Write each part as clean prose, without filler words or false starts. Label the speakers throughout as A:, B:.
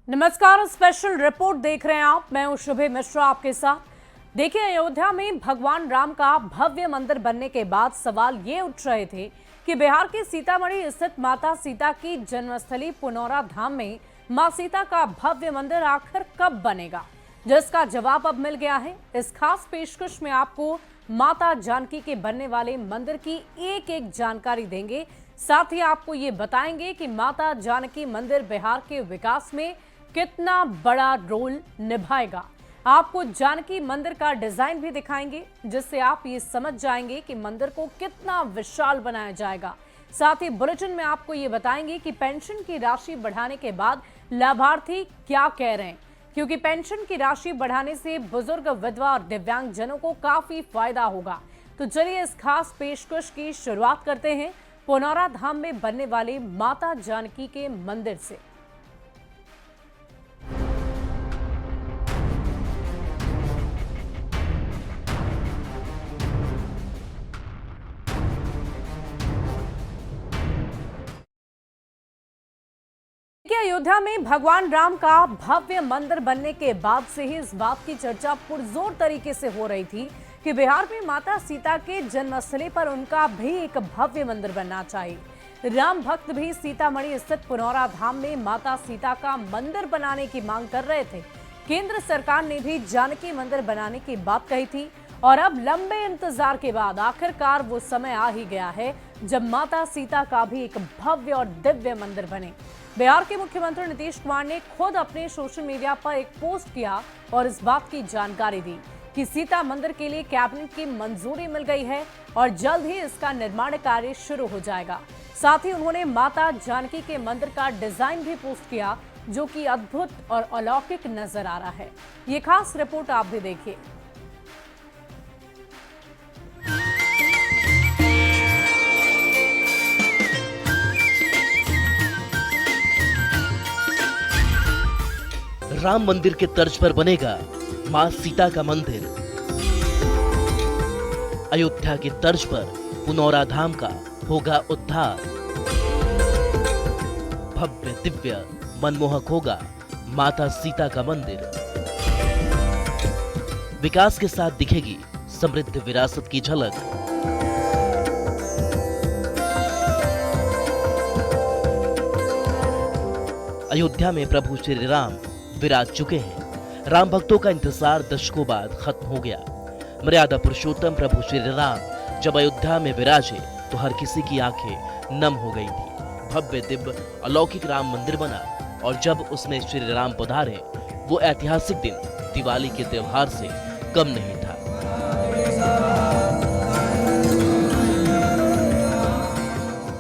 A: नमस्कार, special report देख रहे हैं आप। मैं हूं शुभे मिश्रा आपके साथ। देखिए, अयोध्या में भगवान राम का भव्य मंदिर बनने के बाद सवाल ये उठ रहे थे कि बिहार के सीतामढ़ी स्थित माता सीता की जन्मस्थली पुनौरा धाम में मां सीता का भव्य मंदिर आखिर कब बनेगा, जिसका जवाब अब मिल गया है। इस खास पेशकश में आपको माता जानकी के बनने वाले मंदिर की एक एक जानकारी देंगे। साथ ही आपको ये बताएंगे कि माता जानकी मंदिर बिहार के विकास में कितना बड़ा रोल निभाएगा। आपको जानकी मंदिर का डिजाइन भी दिखाएंगे, जिससे आप ये समझ जाएंगे कि मंदिर को कितना विशाल बनाया जाएगा। साथ ही बुलेटिन में आपको ये बताएंगे कि पेंशन की राशि बढ़ाने के बाद लाभार्थी क्या कह रहे हैं, क्योंकि पेंशन की राशि बढ़ाने से बुजुर्ग, विधवा और दिव्यांग जनों को काफी फायदा होगा। तो चलिए इस खास पेशकश की शुरुआत करते हैं पुनौरा धाम में बनने वाले माता जानकी के मंदिर से। अयोध्या में भगवान राम का भव्य मंदिर बनने के बाद से ही इस बात की चर्चा पुरजोर तरीके से हो रही थी कि बिहार में माता सीता के जन्मस्थली पर उनका भी एक भव्य मंदिर बनना चाहिए। राम भक्त भी सीतामढ़ी स्थित पुनौरा धाम में माता सीता का मंदिर बनाने की मांग कर रहे थे। केंद्र सरकार ने भी जानकी मंदिर बनाने की बात कही थी और अब लंबे इंतजार के बाद आखिरकार वो समय आ ही गया है जब माता सीता का भी एक भव्य और दिव्य मंदिर बने। बिहार के मुख्यमंत्री नीतीश कुमार ने खुद अपने सोशल मीडिया पर एक पोस्ट किया और इस बात की जानकारी दी कि सीता मंदिर के लिए कैबिनेट की मंजूरी मिल गई है और जल्द ही इसका निर्माण कार्य शुरू हो जाएगा। साथ ही उन्होंने माता जानकी के मंदिर का डिजाइन भी पोस्ट किया, जो कि अद्भुत और अलौकिक नजर आ रहा है। ये खास रिपोर्ट आप भी देखिए।
B: राम मंदिर के तर्ज पर बनेगा मां सीता का मंदिर। अयोध्या के तर्ज पर पुनौरा धाम का होगा उद्धार। भव्य दिव्य मनमोहक होगा माता सीता का मंदिर। विकास के साथ दिखेगी समृद्ध विरासत की झलक। अयोध्या में प्रभु श्री राम विराज चुके हैं। राम भक्तों का इंतजार दशकों बाद खत्म हो गया। मर्यादा पुरुषोत्तम प्रभु श्री राम जब अयोध्या में विराजे तो हर किसी की आंखें नम हो गई थी। भव्य दिव्य अलौकिक राम मंदिर बना और जब उसमें श्री राम पधारे, वो ऐतिहासिक दिन दिवाली के त्योहार से कम नहीं था।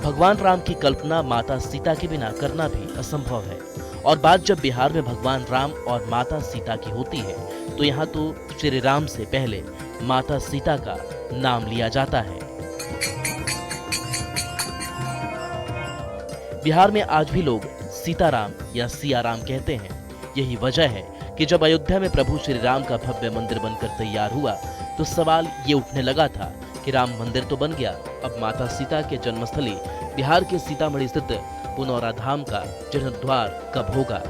B: भगवान राम की कल्पना माता सीता के बिना करना भी असंभव है। और बात जब बिहार में भगवान राम और माता सीता की होती है तो यहाँ तो श्री राम से पहले माता सीता का नाम लिया जाता है। बिहार में आज भी लोग सीताराम या सियाराम कहते हैं। यही वजह है कि जब अयोध्या में प्रभु श्री राम का भव्य मंदिर बनकर तैयार हुआ तो सवाल ये उठने लगा था कि राम मंदिर तो बन गया, अब माता सीता के जन्मस्थली बिहार के सीतामढ़ी स्थित पुनौरा धाम का जीर्णोद्धार कब होगा।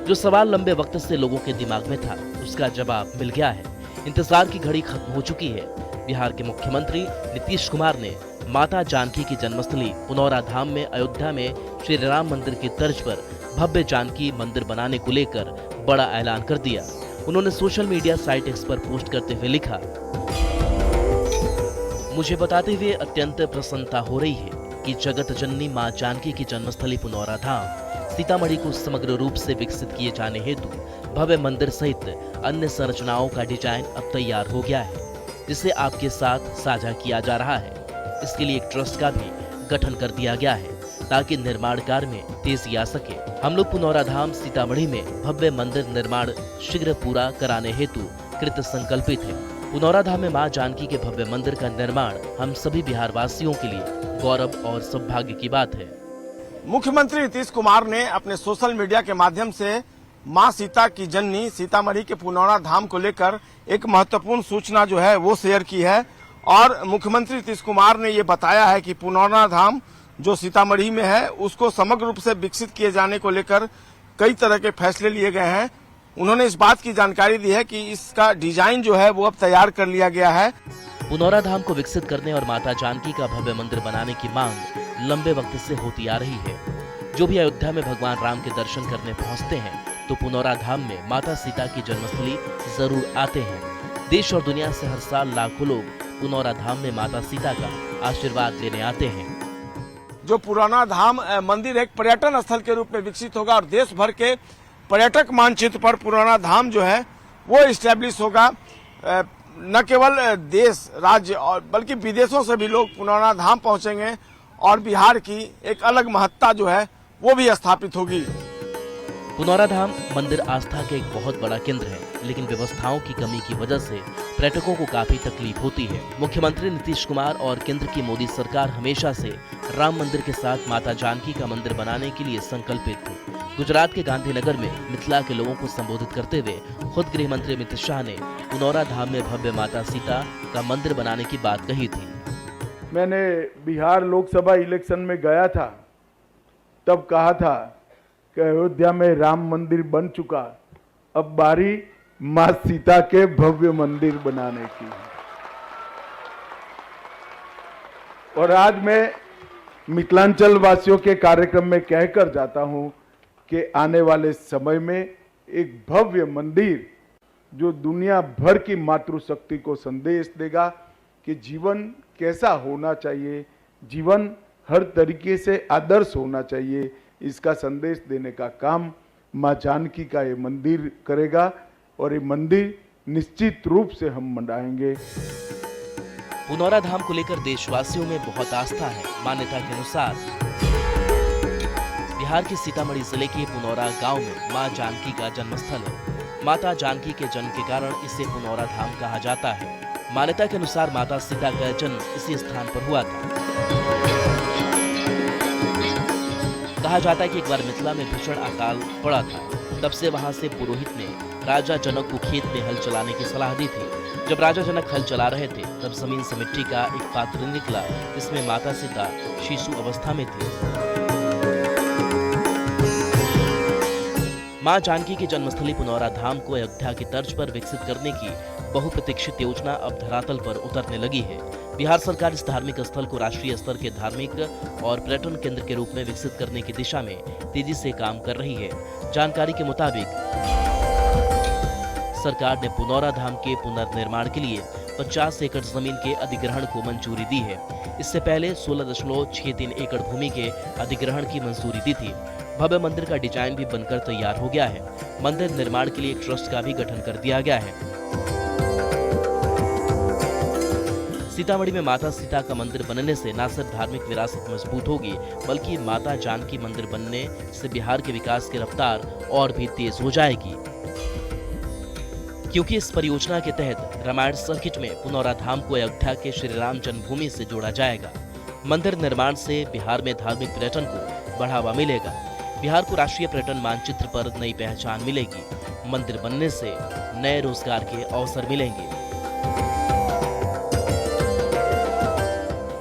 B: जो सवाल लंबे वक्त से लोगों के दिमाग में था, उसका जवाब मिल गया है। इंतजार की घड़ी खत्म हो चुकी है। बिहार के मुख्यमंत्री नीतीश कुमार ने माता जानकी की जन्मस्थली पुनौरा धाम में अयोध्या में श्री राम मंदिर की तर्ज पर भव्य जानकी मंदिर बनाने को लेकर बड़ा ऐलान कर दिया। उन्होंने सोशल मीडिया साइट एक्स पर पोस्ट करते हुए लिखा, मुझे बताते हुए अत्यंत प्रसन्नता हो रही है कि जगत जननी मां जानकी की जन्मस्थली पुनौरा धाम सीतामढ़ी को समग्र रूप से विकसित किए जाने हेतु भव्य मंदिर सहित अन्य संरचनाओं का डिजाइन अब तैयार हो गया है, जिसे आपके साथ साझा किया जा रहा है। इसके लिए एक ट्रस्ट का भी गठन कर दिया गया है ताकि निर्माण कार्य में तेजी आ सके। हम लोग पुनौरा धाम सीतामढ़ी में भव्य मंदिर निर्माण शीघ्र पूरा कराने हेतु कृत संकल्पित है। पुनौरा धाम में मां जानकी के भव्य मंदिर का निर्माण हम सभी बिहार वासियों के लिए गौरव और सौभाग्य की बात है।
C: मुख्यमंत्री नीतीश कुमार ने अपने सोशल मीडिया के माध्यम से मां सीता की जननी सीतामढ़ी के पुनौरा धाम को लेकर एक महत्वपूर्ण सूचना जो है वो शेयर की है और मुख्यमंत्री नीतीश कुमार ने ये बताया है कि पुनौरा धाम जो सीतामढ़ी में है उसको समग्र रूप से विकसित किए जाने को लेकर कई तरह के फैसले लिए गए हैं। उन्होंने इस बात की जानकारी दी है कि इसका डिजाइन जो है वो अब तैयार कर लिया गया है।
B: पुनौरा धाम को विकसित करने और माता जानकी का भव्य मंदिर बनाने की मांग लंबे वक्त से होती आ रही है। जो भी अयोध्या में भगवान राम के दर्शन करने पहुंचते हैं तो पुनौरा धाम में माता सीता की जन्मस्थली जरूर आते हैं। देश और दुनिया से हर साल लाखों लोग पुनौरा धाम में माता सीता का आशीर्वाद लेने आते हैं।
C: जो पुराना धाम मंदिर एक पर्यटन स्थल के रूप में विकसित होगा और देश भर के पर्यटक मानचित्र पर पुराना धाम जो है वो इस्टेब्लिश होगा। न केवल देश राज्य और बल्कि विदेशों से भी लोग पुराना धाम पहुंचेंगे और बिहार की एक अलग महत्ता जो है वो भी स्थापित होगी।
B: पुनौरा धाम मंदिर आस्था के एक बहुत बड़ा केंद्र है, लेकिन व्यवस्थाओं की कमी की वजह से पर्यटकों को काफी तकलीफ होती है। मुख्यमंत्री नीतीश कुमार और केंद्र की मोदी सरकार हमेशा से राम मंदिर के साथ माता जानकी का मंदिर बनाने के लिए संकल्पित थी। गुजरात के गांधीनगर में मिथिला के लोगों को संबोधित करते हुए खुद गृह मंत्री अमित शाह ने पुनौरा धाम में भव्य माता सीता का मंदिर बनाने की बात कही थी।
D: मैंने बिहार लोकसभा इलेक्शन में गया था, तब कहा था कि अयोध्या में राम मंदिर बन चुका, अब बारी मां सीता के भव्य मंदिर बनाने की है। और आज मैं मिथिलांचल वासियों के कार्यक्रम में कहकर जाता हूं कि आने वाले समय में एक भव्य मंदिर जो दुनिया भर की मातृशक्ति को संदेश देगा कि जीवन कैसा होना चाहिए, जीवन हर तरीके से आदर्श होना चाहिए, इसका संदेश देने का काम मां जानकी का ये मंदिर करेगा और ये मंदिर निश्चित रूप से हम मनाएंगे।
B: पुनौरा धाम को लेकर देशवासियों में बहुत आस्था है। मान्यता के अनुसार बिहार के सीतामढ़ी जिले के पुनौरा गांव में मां जानकी का जन्मस्थल है। माता जानकी के जन्म के कारण इसे पुनौरा धाम कहा जाता है। मान्यता के अनुसार माता सीता का जन्म इसी स्थान पर हुआ था। कहा जाता है कि एक बार मिथिला में भीषण अकाल पड़ा था, तब से वहां से पुरोहित ने राजा जनक को खेत में हल चलाने की सलाह दी थी। जब राजा जनक हल चला रहे थे तब जमीन से मिट्टी का एक पात्र निकला, जिसमें माता सीता शिशु अवस्था में थी। मां जानकी की जन्मस्थली पुनौरा धाम को अयोध्या की तर्ज पर विकसित करने की बहुप्रतीक्षित योजना अब धरातल पर उतरने लगी है। बिहार सरकार इस धार्मिक स्थल को राष्ट्रीय स्तर के धार्मिक और पर्यटन केंद्र के रूप में विकसित करने की दिशा में तेजी से काम कर रही है। जानकारी के मुताबिक सरकार ने पुनौरा धाम के पुनर्निर्माण के लिए 50 एकड़ जमीन के अधिग्रहण को मंजूरी दी है। इससे पहले 16.63 एकड़ भूमि के अधिग्रहण की मंजूरी दी थी। भव्य मंदिर का डिजाइन भी बनकर तैयार हो गया है। मंदिर निर्माण के लिए एक ट्रस्ट का भी गठन कर दिया गया है। सीतामढ़ी में माता सीता का मंदिर बनने से न सिर्फ धार्मिक विरासत मजबूत होगी, बल्कि माता जानकी मंदिर बनने से बिहार के विकास की रफ्तार और भी तेज हो जाएगी। क्योंकि इस परियोजना के तहत रामायण सर्किट में पुनौरा धाम को अयोध्या के श्री राम जन्मभूमि से जोड़ा जाएगा। मंदिर निर्माण से बिहार में धार्मिक पर्यटन को बढ़ावा मिलेगा। बिहार को राष्ट्रीय पर्यटन मानचित्र पर नई पहचान मिलेगी। मंदिर बनने से नए रोजगार के अवसर मिलेंगे।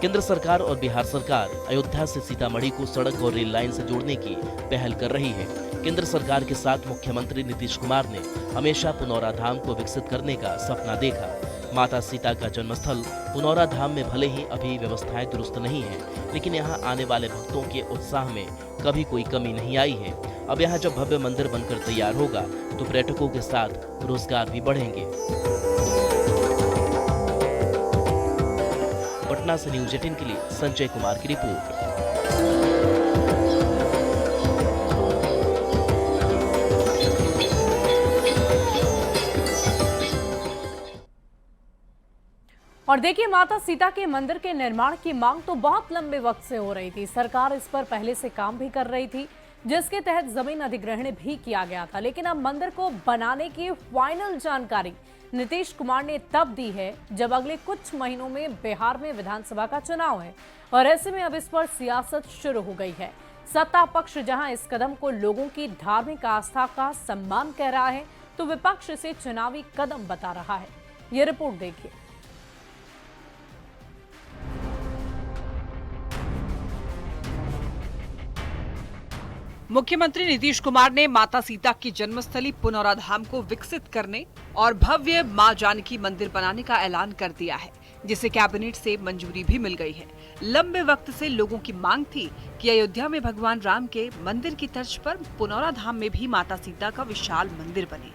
B: केंद्र सरकार और बिहार सरकार अयोध्या से सीतामढ़ी को सड़क और रेल लाइन से जोड़ने की पहल कर रही है। केंद्र सरकार के साथ मुख्यमंत्री नीतीश कुमार ने हमेशा पुनौरा धाम को विकसित करने का सपना देखा। माता सीता का जन्मस्थल पुनौरा धाम में भले ही अभी व्यवस्थाएं दुरुस्त नहीं है, लेकिन यहाँ आने वाले भक्तों के उत्साह में कभी कोई कमी नहीं आई है। अब यहाँ जब भव्य मंदिर बनकर तैयार होगा तो पर्यटकों के साथ रोजगार भी बढ़ेंगे। पटना से न्यूज़ 18 के लिए संजय कुमार की रिपोर्ट।
A: और देखिए, माता सीता के मंदिर के निर्माण की मांग तो बहुत लंबे वक्त से हो रही थी। सरकार इस पर पहले से काम भी कर रही थी, जिसके तहत जमीन अधिग्रहण भी किया गया था। लेकिन अब मंदिर को बनाने की फाइनल जानकारी नीतीश कुमार ने तब दी है जब अगले कुछ महीनों में बिहार में विधानसभा का चुनाव है और ऐसे में अब इस पर सियासत शुरू हो गई है। सत्ता पक्ष जहां इस कदम को लोगों की धार्मिक आस्था का सम्मान कह रहा है, तो विपक्ष इसे चुनावी कदम बता रहा है। ये रिपोर्ट देखिए।
E: मुख्यमंत्री नीतीश कुमार ने माता सीता की जन्मस्थली पुनौरा धाम को विकसित करने और भव्य मां जानकी मंदिर बनाने का ऐलान कर दिया है, जिसे कैबिनेट से मंजूरी भी मिल गई है। लंबे वक्त से लोगों की मांग थी कि अयोध्या में भगवान राम के मंदिर की तर्ज पर पुनौरा धाम में भी माता सीता का विशाल मंदिर बने,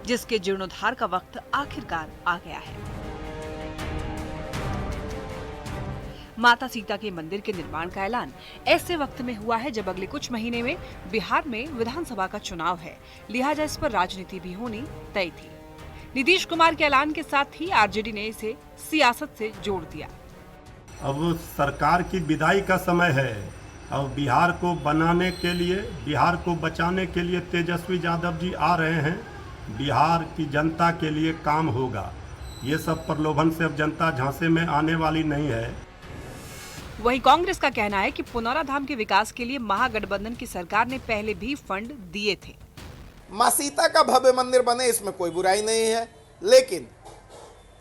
E: जिसके जीर्णोद्धार का वक्त आखिरकार आ गया है। माता सीता के मंदिर के निर्माण का ऐलान ऐसे वक्त में हुआ है जब अगले कुछ महीने में बिहार में विधानसभा का चुनाव है, लिहाजा इस पर राजनीति भी होनी तय थी। नीतीश कुमार के ऐलान के साथ ही आरजेडी ने इसे सियासत से जोड़ दिया।
F: अब सरकार की विदाई का समय है। अब बिहार को बनाने के लिए, बिहार को बचाने के लिए तेजस्वी यादव जी आ रहे हैं। बिहार की जनता के लिए काम होगा। ये सब प्रलोभन से अब जनता झांसे में आने वाली नहीं है।
E: वहीं कांग्रेस का कहना है कि पुनौरा धाम के विकास के लिए महागठबंधन की सरकार ने पहले भी फंड दिए थे।
G: मां सीता का भव्य मंदिर बने, इसमें कोई बुराई नहीं है, लेकिन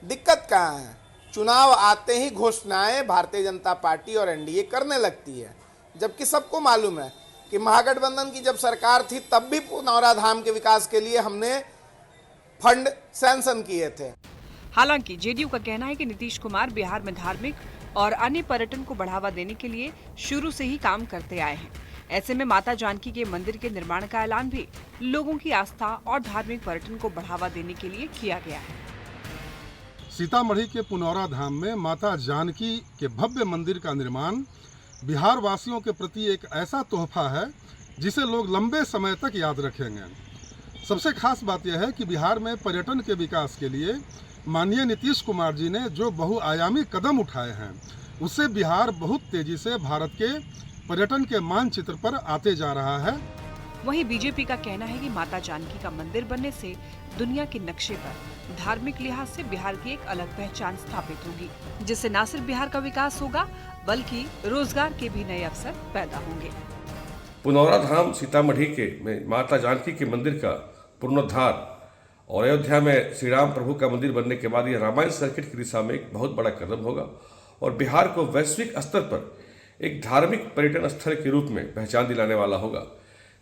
G: दिक्कत कहाँ है? चुनाव आते ही घोषणाएं भारतीय जनता पार्टी और एनडीए करने लगती है, जबकि सबको मालूम है कि महागठबंधन की जब सरकार थी तब भी पुनौरा धाम के विकास के लिए हमने फंड सैंक्शन किए थे।
E: हालांकि जेडीयू का कहना है कि नीतीश कुमार बिहार में धार्मिक और अन्य पर्यटन को बढ़ावा देने के लिए शुरू से ही काम करते आए हैं। ऐसे में माता जानकी के मंदिर के निर्माण का ऐलान भी लोगों की आस्था और धार्मिक पर्यटन को बढ़ावा देने के लिए किया गया है।
H: सीतामढ़ी के पुनौरा धाम में माता जानकी के भव्य मंदिर का निर्माण बिहार वासियों के प्रति एक ऐसा तोहफा है जिसे लोग लंबे समय तक याद रखेंगे। सबसे खास बात यह है कि बिहार में पर्यटन के विकास के लिए माननीय नीतीश कुमार जी ने जो बहुआयामी कदम उठाए हैं, उससे बिहार बहुत तेजी से भारत के पर्यटन के मानचित्र पर आते जा रहा है।
E: वहीं बीजेपी का कहना है कि माता जानकी का मंदिर बनने से दुनिया के नक्शे पर धार्मिक लिहाज से बिहार की एक अलग पहचान स्थापित होगी, जिससे न सिर्फ बिहार का विकास होगा बल्कि रोजगार के भी नए अवसर पैदा होंगे।
I: पुनौरा धाम सीतामढ़ी के में माता जानकी के मंदिर का पुनरुद्धार और अयोध्या में श्री राम प्रभु का मंदिर बनने के बाद यह रामायण सर्किट की दिशा में एक बहुत बड़ा कदम होगा और बिहार को वैश्विक स्तर पर एक धार्मिक पर्यटन स्थल के रूप में पहचान दिलाने वाला होगा।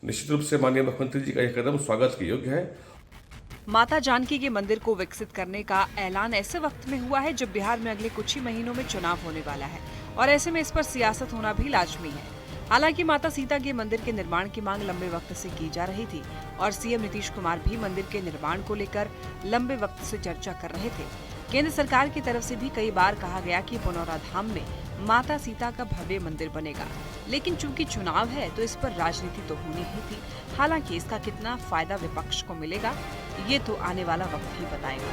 I: निश्चित रूप से माननीय मुख्यमंत्री जी का यह कदम स्वागत के योग्य है।
E: माता जानकी के मंदिर को विकसित करने का ऐलान ऐसे वक्त में हुआ है जब बिहार में अगले कुछ ही महीनों में चुनाव होने वाला है और ऐसे में इस पर सियासत होना भी लाजमी है। हालांकि माता सीता के मंदिर के निर्माण की मांग लंबे वक्त से की जा रही थी और सीएम नीतीश कुमार भी मंदिर के निर्माण को लेकर लंबे वक्त से चर्चा कर रहे थे। केंद्र सरकार की तरफ से भी कई बार कहा गया कि पुनौरा धाम में माता सीता का भव्य मंदिर बनेगा, लेकिन चूंकि चुनाव है तो इस पर राजनीति तो होनी ही थी। हालांकि इसका कितना फायदा विपक्ष को मिलेगा ये तो आने वाला वक्त ही बताएगा।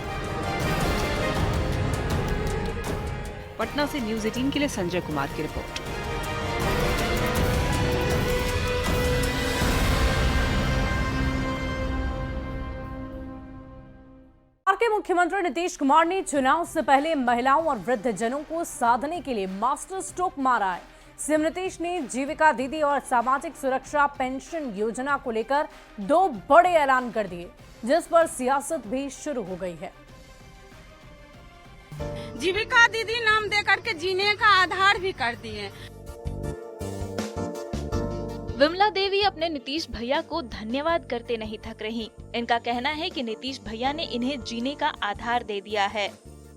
E: पटना से न्यूज़ 18 के लिए संजय कुमार की रिपोर्ट।
A: के मुख्यमंत्री नीतीश कुमार ने चुनाव से पहले महिलाओं और वृद्धजनों को साधने के लिए मास्टर स्ट्रोक मारा है। सीएम नीतीश ने जीविका दीदी और सामाजिक सुरक्षा पेंशन योजना को लेकर 2 बड़े ऐलान कर दिए, जिस पर सियासत भी शुरू हो गई है।
J: जीविका दीदी नाम देकर के जीने का आधार भी कर दिए।
K: विमला देवी अपने नीतीश भैया को धन्यवाद करते नहीं थक रही। इनका कहना है कि नीतीश भैया ने इन्हें जीने का आधार दे दिया है।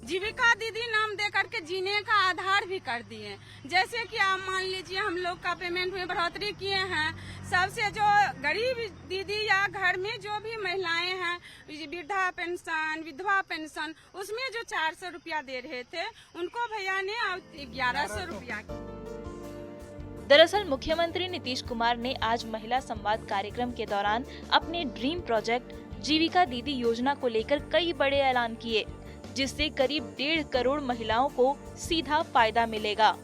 J: जीविका दीदी नाम देकर के जीने का आधार भी कर दिए। जैसे कि आप मान लीजिए हम लोग का पेमेंट में बढ़ोतरी किए हैं। सबसे जो गरीब दीदी या घर में जो भी महिलाएं हैं, वृद्धा पेंशन, विधवा पेंशन, उसमें जो 400 रुपया दे रहे थे उनको भैया ने 1100 रुपया।
K: दरअसल मुख्यमंत्री नीतीश कुमार ने आज महिला संवाद कार्यक्रम के दौरान अपने ड्रीम प्रोजेक्ट जीविका दीदी योजना को लेकर कई बड़े ऐलान किए, जिससे करीब 1.5 करोड़ महिलाओं को सीधा फायदा मिलेगा।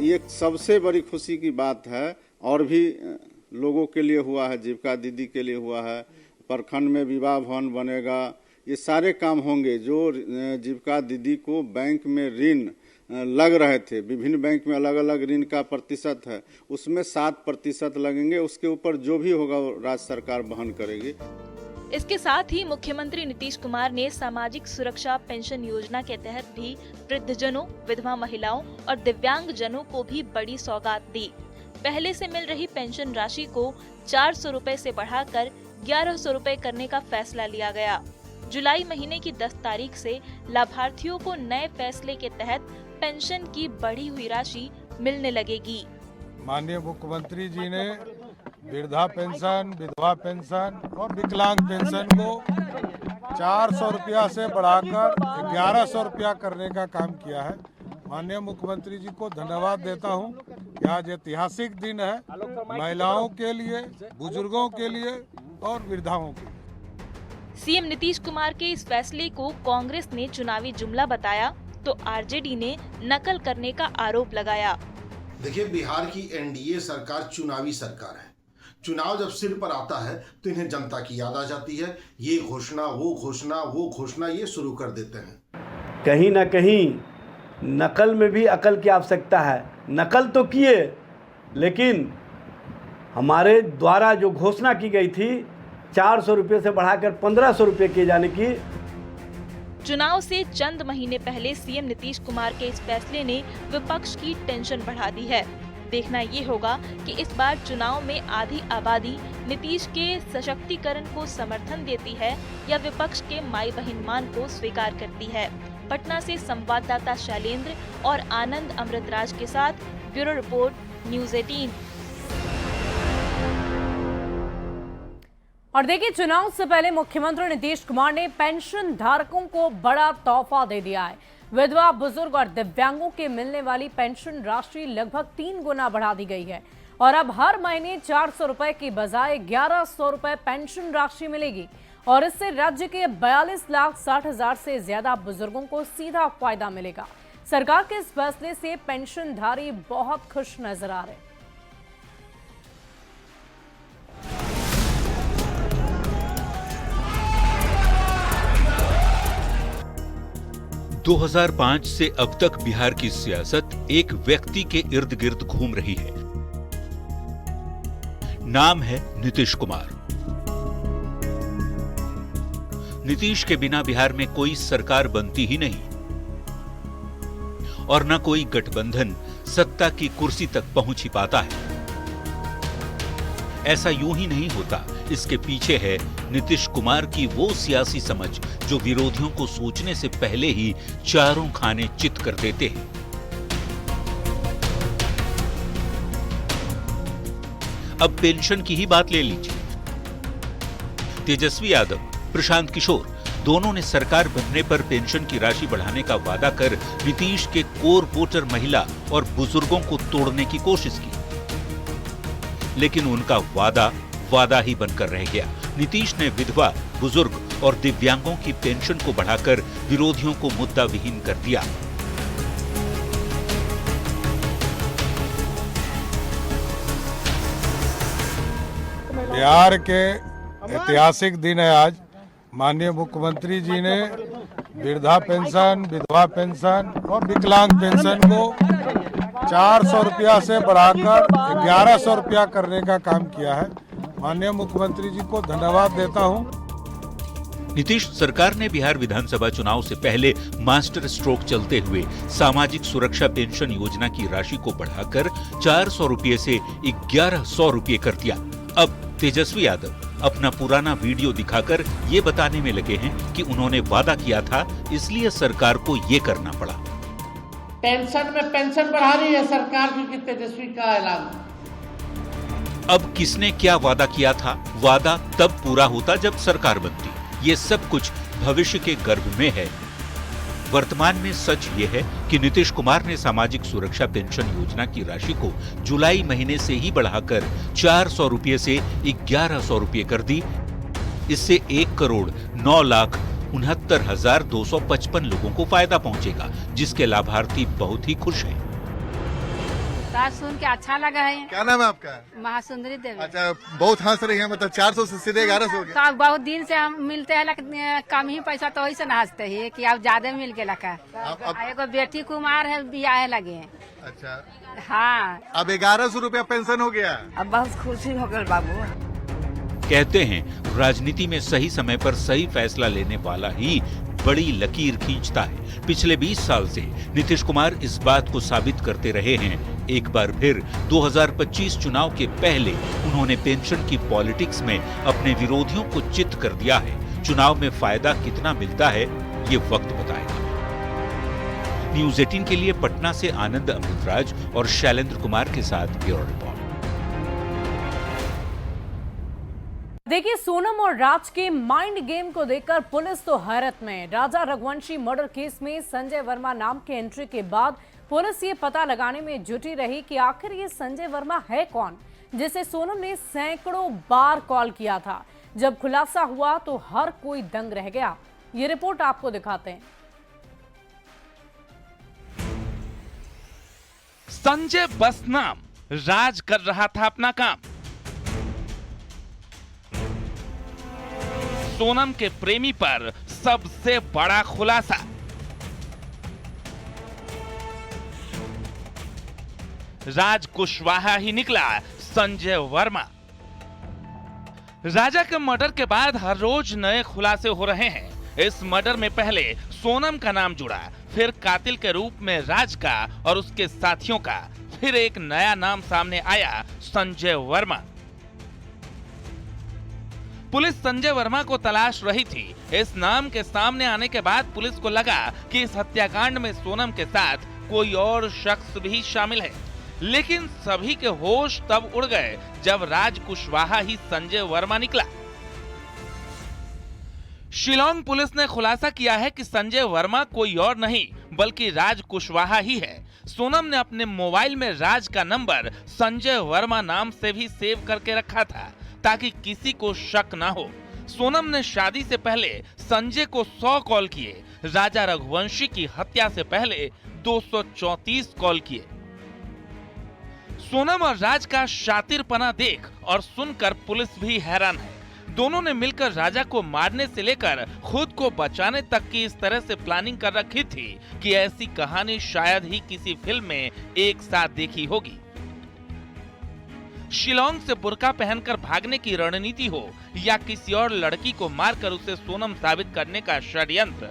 L: ये सबसे बड़ी खुशी की बात है और भी लोगों के लिए हुआ है, जीविका दीदी के लिए हुआ है। प्रखंड में विवाह भवन बनेगा, ये सारे काम होंगे। जो जीविका दीदी को बैंक में ऋण लग रहे थे, विभिन्न बैंक में अलग अलग ऋण का प्रतिशत है, उसमें 7% लगेंगे। उसके ऊपर जो भी होगा राज्य सरकार वहन करेगी।
K: इसके साथ ही मुख्यमंत्री नीतीश कुमार ने सामाजिक सुरक्षा पेंशन योजना के तहत भी वृद्धजनों, विधवा महिलाओं और दिव्यांग जनों को भी बड़ी सौगात दी। पहले से मिल रही पेंशन राशि को 400 रुपए से बढ़ाकर 1100 रुपए करने का फैसला लिया गया। जुलाई महीने की 10 तारीख से लाभार्थियों को नए फैसले के तहत पेंशन की बढ़ी हुई राशि मिलने लगेगी।
H: माननीय मुख्यमंत्री जी ने वृद्धा पेंशन, विधवा पेंशन और विकलांग पेंशन को 400 रुपया से बढ़ाकर 1100 रुपया करने का काम किया है। माननीय मुख्यमंत्री जी को धन्यवाद देता हूं कि आज ऐतिहासिक दिन है महिलाओं के लिए, बुजुर्गों के लिए और वृद्धाओं के लिए।
K: सीएम नीतीश कुमार के इस फैसले को कांग्रेस ने चुनावी जुमला बताया तो आरजेडी ने नकल करने का आरोप लगाया।
M: देखिए, बिहार की एनडीए सरकार चुनावी सरकार है। चुनाव जब सिर पर आता है तो इन्हें जनता की याद आ जाती है। ये घोषणा, वो घोषणा, वो घोषणा, ये शुरू कर देते हैं।
N: कहीं ना कहीं नकल में भी अकल की आवश्यकता है। नकल तो किए, लेकिन हमारे द्वारा जो घोषणा की गई थी 400 रुपये से बढ़ाकर 1500 रुपये किए जाने की।
K: चुनाव से चंद महीने पहले सीएम नीतीश कुमार के इस फैसले ने विपक्ष की टेंशन बढ़ा दी है। देखना ये होगा कि इस बार चुनाव में आधी आबादी नीतीश के सशक्तिकरण को समर्थन देती है या विपक्ष के माई बहन मान को स्वीकार करती है। पटना से संवाददाता शैलेंद्र और आनंद अमृतराज के साथ ब्यूरो रिपोर्ट, न्यूज़ 18।
A: और देखिए, चुनाव से पहले मुख्यमंत्री नीतीश कुमार ने पेंशन धारकों को बड़ा तोहफा दे दिया है। विधवा, बुजुर्ग और दिव्यांगों के मिलने वाली पेंशन राशि लगभग 3 गुना बढ़ा दी गई है और अब हर महीने 400 रुपए की बजाय 1100 रुपए पेंशन राशि मिलेगी और इससे राज्य के 42,60,000 से ज्यादा बुजुर्गों को सीधा फायदा मिलेगा। सरकार के इस फैसले से पेंशनधारी बहुत खुश नजर आ रहे हैं।
O: 2005 से अब तक बिहार की सियासत एक व्यक्ति के इर्द गिर्द घूम रही है। नाम है नीतीश कुमार। नीतीश के बिना बिहार में कोई सरकार बनती ही नहीं और न कोई गठबंधन सत्ता की कुर्सी तक पहुंच ही पाता है। ऐसा यूं ही नहीं होता, इसके पीछे है नीतीश कुमार की वो सियासी समझ जो विरोधियों को सोचने से पहले ही चारों खाने चित कर देते हैं। अब पेंशन की ही बात ले लीजिए। तेजस्वी यादव, प्रशांत किशोर दोनों ने सरकार बनने पर पेंशन की राशि बढ़ाने का वादा कर नीतीश के कोर वोटर महिला और बुजुर्गों को तोड़ने की कोशिश की, लेकिन उनका वादा ही बनकर रह गया। नीतीश ने विधवा, बुजुर्ग और दिव्यांगों की पेंशन को बढ़ाकर विरोधियों को मुद्दा विहीन कर दिया।
H: बिहार के ऐतिहासिक दिन है आज। माननीय मुख्यमंत्री जी ने वृद्धा पेंशन, विधवा पेंशन और विकलांग पेंशन को 400 रुपया से बढ़ाकर 1100 रुपया करने का काम किया है। माननीय मुख्यमंत्री जी को धन्यवाद देता हूं।
O: नीतीश सरकार ने बिहार विधानसभा चुनाव से पहले मास्टर स्ट्रोक चलते हुए सामाजिक सुरक्षा पेंशन योजना की राशि को बढ़ाकर 400 रुपये से 1100 रुपये कर दिया। अब तेजस्वी यादव अपना पुराना वीडियो दिखाकर ये बताने में लगे हैं कि उन्होंने वादा किया था, इसलिए सरकार को ये करना पड़ा।
P: पेंशन में पेंशन बढ़ा रही है सरकार की तेजस्वी का ऐलान।
O: अब किसने क्या वादा किया था? वादा तब पूरा होता जब सरकार बनती। ये सब कुछ भविष्य के गर्भ में है। वर्तमान में सच ये है कि नीतीश कुमार ने सामाजिक सुरक्षा पेंशन योजना की राशि को जुलाई महीने से ही बढ़ाकर 400 रुपये से 1100 रुपये कर दी। इससे 1,09,69,255 लोगों को फायदा पहुंचेगा, जिसके लाभार्थी बहुत ही खुश हैं।
Q: बात सुन के अच्छा लगा है।
R: क्या नाम है आपका?
Q: महासुंदरी देवी।
R: अच्छा, बहुत हंस रही है, मतलब 400 से सीधे 1100 हो गया।
Q: तो बहुत दिन से हम मिलते हैं, लेकिन कम ही पैसा तो वही से ना हंसते ही कि अब ज्यादा मिल के लगा। एगो बेटी कुमार है, बियाह लगे हैं।
R: अच्छा,
Q: हाँ,
R: अब 1100 रुपया पेंशन हो गया।
Q: अब बहुत खुशी हो गई बाबू।
O: कहते हैं राजनीति में सही समय पर सही फैसला लेने वाला ही बड़ी लकीर खींचता है। पिछले 20 साल से नीतीश कुमार इस बात को साबित करते रहे हैं एक बार फिर 2025 चुनाव के पहले उन्होंने पेंशन की पॉलिटिक्स में अपने विरोधियों को चित कर दिया है। चुनाव में फायदा कितना मिलता है ये वक्त बताएगा। न्यूज़ 18 के लिए पटना से आनंद अमृतराज और शैलेंद्र कुमार के साथ ब्यूरो रिपोर्ट।
A: देखिए, सोनम और राज के माइंड गेम को देखकर पुलिस तो हैरत में। राजा रघुवंशी मर्डर केस में संजय वर्मा नाम के एंट्री के बाद पुलिस ये पता लगाने में जुटी रही कि आखिर ये संजय वर्मा है कौन, जिसे सोनम ने सैकड़ों बार कॉल किया था। जब खुलासा हुआ तो हर कोई दंग रह गया। ये रिपोर्ट आपको दिखाते हैं।
S: संजय बस नाम, राज कर रहा था अपना काम। सोनम के प्रेमी पर सबसे बड़ा खुलासा। राज कुशवाहा ही निकला संजय वर्मा। राजा के मर्डर के बाद हर रोज नए खुलासे हो रहे हैं। इस मर्डर में पहले सोनम का नाम जुड़ा, फिर कातिल के रूप में राज का और उसके साथियों का, फिर एक नया नाम सामने आया, संजय वर्मा। पुलिस संजय वर्मा को तलाश रही थी। इस नाम के सामने आने के बाद पुलिस को लगा कि इस हत्याकांड में सोनम के साथ कोई और शख्स भी शामिल है, लेकिन सभी के होश तब उड़ गए जब राज कुशवाहा ही संजय वर्मा निकला। शिलांग पुलिस ने खुलासा किया है कि संजय वर्मा कोई और नहीं बल्कि राज कुशवाहा ही है। सोनम ने अपने मोबाइल में राज का नंबर संजय वर्मा नाम से भी सेव करके रखा था ताकि किसी को शक ना हो। सोनम ने शादी से पहले संजय को 100 कॉल किए, राजा रघुवंशी की हत्या से पहले 234 कॉल किए। सोनम और राज का शातिरपना देख और सुनकर पुलिस भी हैरान है। दोनों ने मिलकर राजा को मारने से लेकर खुद को बचाने तक की इस तरह से प्लानिंग कर रखी थी कि ऐसी कहानी शायद ही किसी फिल्म में एक साथ देखी होगी। शिलांग से बुर्का पहनकर भागने की रणनीति हो या किसी और लड़की को मारकर उसे सोनम साबित करने का षड्यंत्र,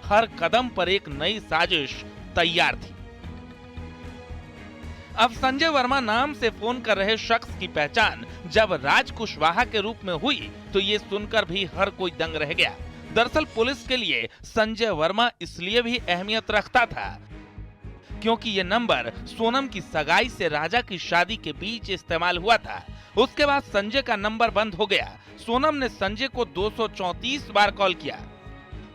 S: हर कदम पर एक नई साजिश तैयार थी। अब संजय वर्मा नाम से फोन कर रहे शख्स की पहचान जब राज कुशवाहा के रूप में हुई तो ये सुनकर भी हर कोई दंग रह गया। दरअसल पुलिस के लिए संजय वर्मा इसलिए भी अहमियत रखता था क्योंकि ये नंबर सोनम की सगाई से राजा की शादी के बीच इस्तेमाल हुआ था। उसके बाद संजय का नंबर बंद हो गया। सोनम ने संजय को 234 बार कॉल किया।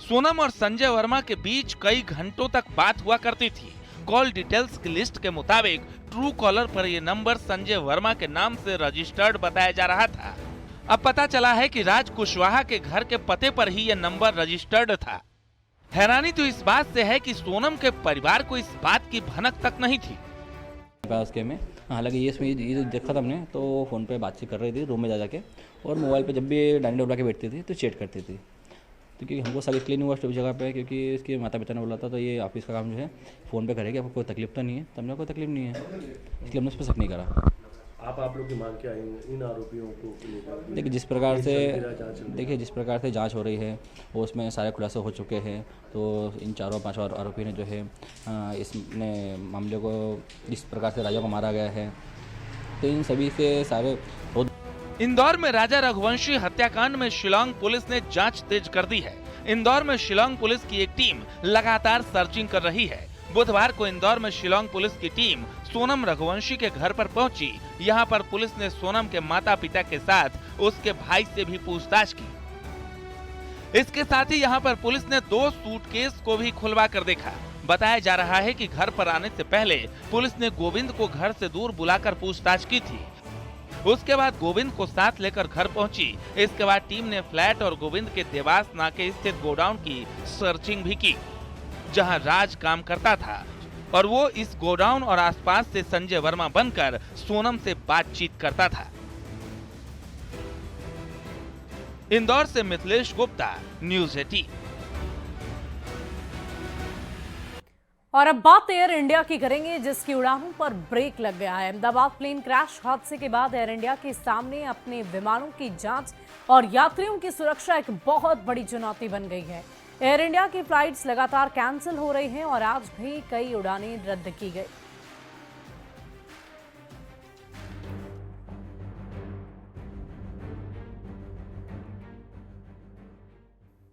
S: सोनम और संजय वर्मा के बीच कई घंटों तक बात हुआ करती थी। कॉल डिटेल्स की लिस्ट के मुताबिक ट्रू कॉलर पर यह नंबर संजय वर्मा के नाम से रजिस्टर्ड बताया जा रहा था। अब पता चला है कि राज कुशवाहा के घर के पते पर ही यह नंबर रजिस्टर्ड था। हैरानी तो इस बात से है कि सोनम के परिवार को इस बात की भनक तक नहीं थी।
T: उसके में हालांकि ये देखा था हमने तो फ़ोन पे बातचीत कर रही थी रूम में जाके, और मोबाइल पे जब भी डाइनिंग टेबल के बैठती थी तो चैट करती थी। तो क्योंकि हमको सब इसलिए नहीं हुआ जगह पे, क्योंकि इसके माता पिता ने बोला था तो ये ऑफिस का काम जो है फ़ोन पे करेगी, आपको कोई तकलीफ तो नहीं है। तो हमने कोई तकलीफ नहीं है, इसलिए हमने उस पर शक नहीं करा।
U: आप लोग की मांग क्या है इन आरोपियों को?
T: देखिए जिस प्रकार से जांच हो रही है वो उसमें सारे खुलासे हो चुके हैं। तो इन 4-5 आरोपी ने जो है इसने मामले को जिस प्रकार से राजा को मारा गया है तो इन सभी से सारे।
S: इंदौर में राजा रघुवंशी हत्याकांड में शिलांग पुलिस ने जांच तेज कर दी है। इंदौर में शिलांग पुलिस की एक टीम लगातार सर्चिंग कर रही है। बुधवार को इंदौर में शिलांग पुलिस की टीम सोनम रघुवंशी के घर पर पहुंची। यहां पर पुलिस ने सोनम के माता पिता के साथ उसके भाई से भी पूछताछ की। इसके साथ ही यहां पर पुलिस ने 2 सूटकेस को भी खुलवा कर देखा। बताया जा रहा है कि घर पर आने से पहले पुलिस ने गोविंद को घर से दूर बुलाकर पूछताछ की थी। उसके बाद गोविंद को साथ लेकर घर पहुंची। इसके बाद टीम ने फ्लैट और गोविंद के देवास नाके स्थित गोडाउन की सर्चिंग भी की जहां राज काम करता था, और वो इस गोडाउन और आसपास से संजय वर्मा बनकर सोनम से बातचीत करता था। इंदौर से मिथिलेश गुप्ता, न्यूज़ 18।
A: और अब बात एयर इंडिया की करेंगे, जिसकी उड़ानों पर ब्रेक लग गया है। अहमदाबाद प्लेन क्रैश हादसे के बाद एयर इंडिया के सामने अपने विमानों की जांच और यात्रियों की सुरक्षा एक बहुत बड़ी चुनौती बन गई है। एयर इंडिया की फ्लाइट्स लगातार कैंसिल हो रही हैं और आज भी कई उड़ानें रद्द की गई।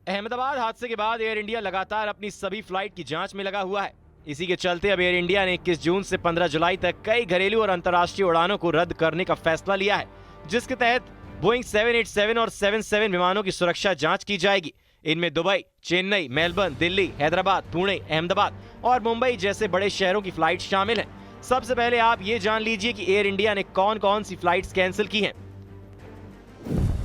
C: अहमदाबाद हादसे के बाद एयर इंडिया लगातार अपनी सभी फ्लाइट की जांच में लगा हुआ है। इसी के चलते अब एयर इंडिया ने 21 जून से 15 जुलाई तक कई घरेलू और अंतर्राष्ट्रीय उड़ानों को रद्द करने का फैसला लिया है, जिसके तहत बोइंग 787 और 77 विमानों की सुरक्षा जांच की जाएगी। इनमें दुबई, चेन्नई, मेलबर्न, दिल्ली, हैदराबाद, पुणे, अहमदाबाद और मुंबई जैसे बड़े शहरों की फ्लाइट शामिल हैं। सबसे पहले आप ये जान लीजिए कि एयर इंडिया ने कौन कौन सी फ्लाइट्स कैंसिल की हैं।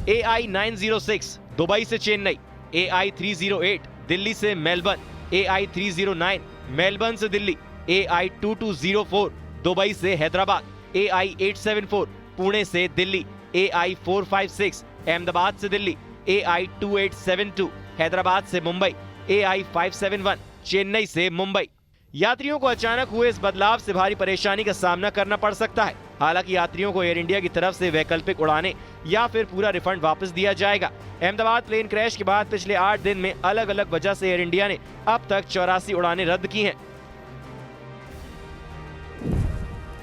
C: AI 906 दुबई से चेन्नई, AI 308 दिल्ली से मेलबर्न, AI 309 मेलबर्न से दिल्ली, AI 2204 दुबई से हैदराबाद, AI 874 पुणे से दिल्ली, AI 456 अहमदाबाद से दिल्ली, AI 2872 हैदराबाद से मुंबई, AI 571 चेन्नई से मुंबई। यात्रियों को अचानक हुए इस बदलाव से भारी परेशानी का सामना करना पड़ सकता है। हालांकि यात्रियों को एयर इंडिया की तरफ से वैकल्पिक उड़ानें या फिर पूरा रिफंड वापस दिया जाएगा। अहमदाबाद प्लेन क्रैश के बाद पिछले 8 दिन में अलग अलग वजह से एयर इंडिया ने अब तक 84 उड़ानें रद्द की हैं।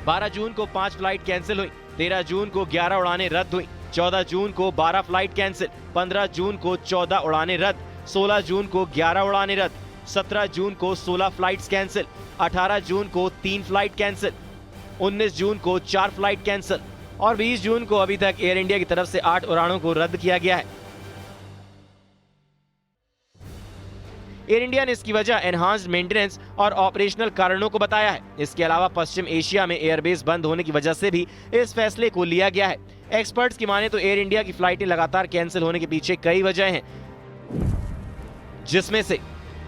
C: 12 जून को 5 फ्लाइट कैंसिल हुई, 13 जून को 11 उड़ानें रद्द हुई, 14 जून को 12 फ्लाइट कैंसिल, 15 जून को 14 उड़ानें रद्द, 16 जून को 11 उड़ानें रद्द, 17 जून को 16 फ्लाइट्स कैंसिल, 18 जून को 3 फ्लाइट कैंसिल, 19 जून को 4 फ्लाइट कैंसिल और 20 जून को अभी तक एयर इंडिया की तरफ से 8 उड़ानों को रद्द किया गया है। एयर इंडिया ने इसकी वजह एनहांस्ड मेंटेनेंस और ऑपरेशनल कारणों को बताया है। इसके अलावा पश्चिम एशिया में एयरबेस बंद होने की वजह से भी इस फैसले को लिया गया है। एक्सपर्ट्स की माने तो एयर इंडिया की फ्लाइटें लगातार कैंसिल होने के पीछे कई वजह हैं, जिसमें से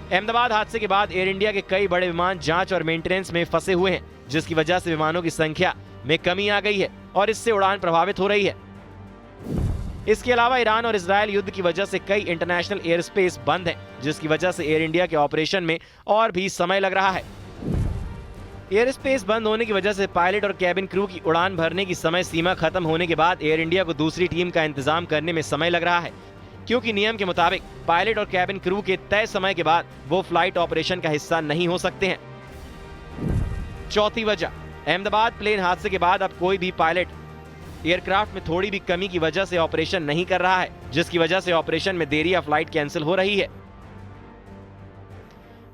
C: अहमदाबाद हादसे के बाद एयर इंडिया के कई बड़े विमान जांच और मेंटेनेंस में फंसे हुए हैं, जिसकी वजह से विमानों की संख्या में कमी आ गई है और इससे उड़ान प्रभावित हो रही है। इसके अलावा ईरान और इजरायल युद्ध की वजह से कई इंटरनेशनल एयर स्पेस बंद हैं, जिसकी वजह से एयर इंडिया के ऑपरेशन में और भी समय लग रहा है। एयर स्पेस बंद होने की वजह से पायलट और कैबिन क्रू की उड़ान भरने की समय सीमा खत्म होने के बाद एयर इंडिया को दूसरी टीम का इंतजाम करने में समय लग रहा है, क्योंकि नियम के मुताबिक पायलट और कैबिन क्रू के तय समय के बाद वो फ्लाइट ऑपरेशन का हिस्सा नहीं हो सकते हैं। चौथी वजह, अहमदाबाद प्लेन हादसे के बाद अब कोई भी पायलट एयरक्राफ्ट में थोड़ी भी कमी की वजह से ऑपरेशन नहीं कर रहा है, जिसकी वजह से ऑपरेशन में देरी या फ्लाइट कैंसिल हो रही है।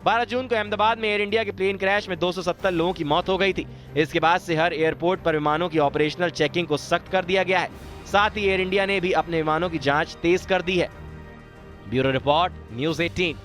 C: 12 जून को अहमदाबाद में एयर इंडिया के प्लेन क्रैश में 270 लोगों की मौत हो गई थी। इसके बाद से हर एयरपोर्ट पर विमानों की ऑपरेशनल चेकिंग को सख्त कर दिया गया है। साथ ही एयर इंडिया ने भी अपने विमानों की जांच तेज कर दी है। Bureau report, news 18।